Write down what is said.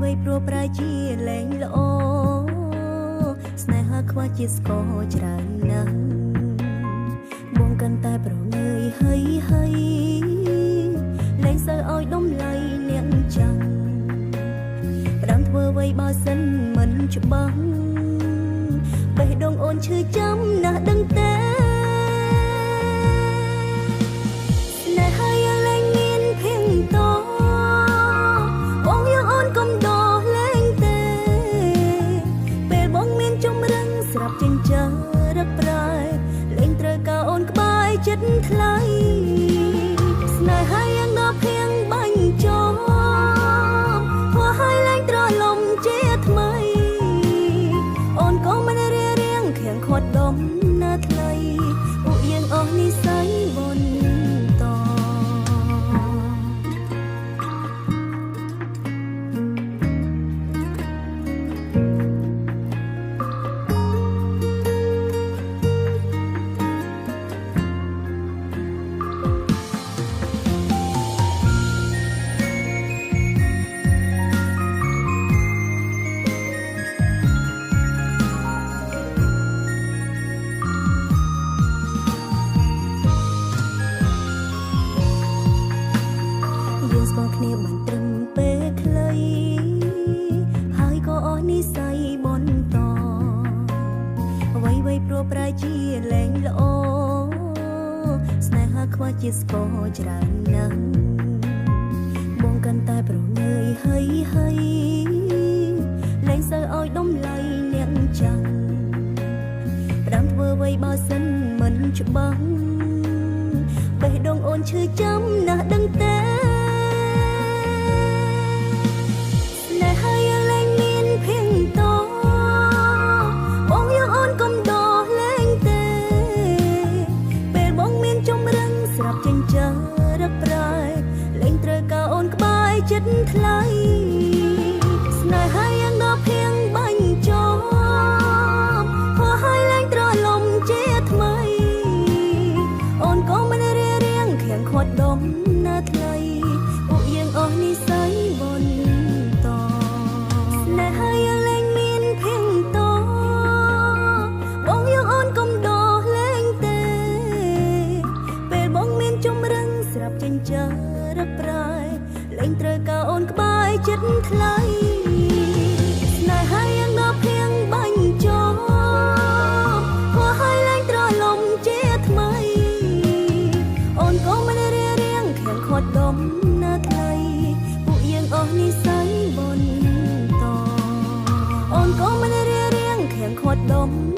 វព្រោះប្រាជាលែងល្អស្នេហាខ្វះជាស្គរច្រើនណាស់បងកាន់តែប្រងើយហើយលែងសូវឲ្យដំឡៃអ្នកចាំផ្ដាំធ្វើអ្វីបើសិនមិនច្បាស់បេះដូងអូនឈឺចាំណាស់ដឹងតែស្នេហាយ៉ាងលែងមានភៀងតបងយ៉ាងអូនកុំដោះលែងទេពេលបងមានជំរឹងស្រាប់ចិញ្ចារឹកប្រែលែងត្រូវការអូនក្បែរចិត្តថ្លៃស្នេហាយ៉ាងដល់ភៀងបាញ់ចោលព្រោះឲ្យលែងត្រឡំជាថ្មីអូនក៏មិនរៀងខាងខាត់ដុំណាថ្លៃពួកយើងអស់និស្ស័យបន្តស្គាល់គ្នាបានត្រឹមពេលខ្លីហើយក៏អស់និស្ស័យបន្តអ្វីព្រោះប្រាជាលែងល្អស្នេហាខ្វះជាស្គរច្រើនណាស់បងកាន់តែប្រងើយហើយលែងសូវឲ្យដំឡៃអ្នកចាំផ្ដាំធ្វើអ្វីបើសិនមិនច្បាស់បេះដូងអូនឈឺចាំណាស់ដឹងតែចិត្តថ្លៃស្នេហាយ៉ាងដល់ភៀងបាញ់ចោលព្រោះឲ្យលែងត្រឡំជាថ្មីអូនក៏មិនរៀងខាងខាត់ដុំណាថ្លៃពួកយើងអស់និស្ស័យបន្តស្នេហាយ៉ាងលែងមានភៀងតបងយ៉ាងអូនកុំដោះលែងទេពេលបងមានជំរឹងស្រាប់ចិញ្ចារឹកប្រែលែងត្រូវការអូនក្បែរចិត្តថ្លៃស្នេហាយ៉ាងដល់ភៀងបាញ់ចោលព្រោះឲ្យលែងត្រឡំជាថ្មីអូនក៏មិនរៀងខាងខាត់ដុំណាថ្លៃពួកយើងអស់និស្ស័យបន្តអូនក៏មិនរៀងខាងខាត់ដុំ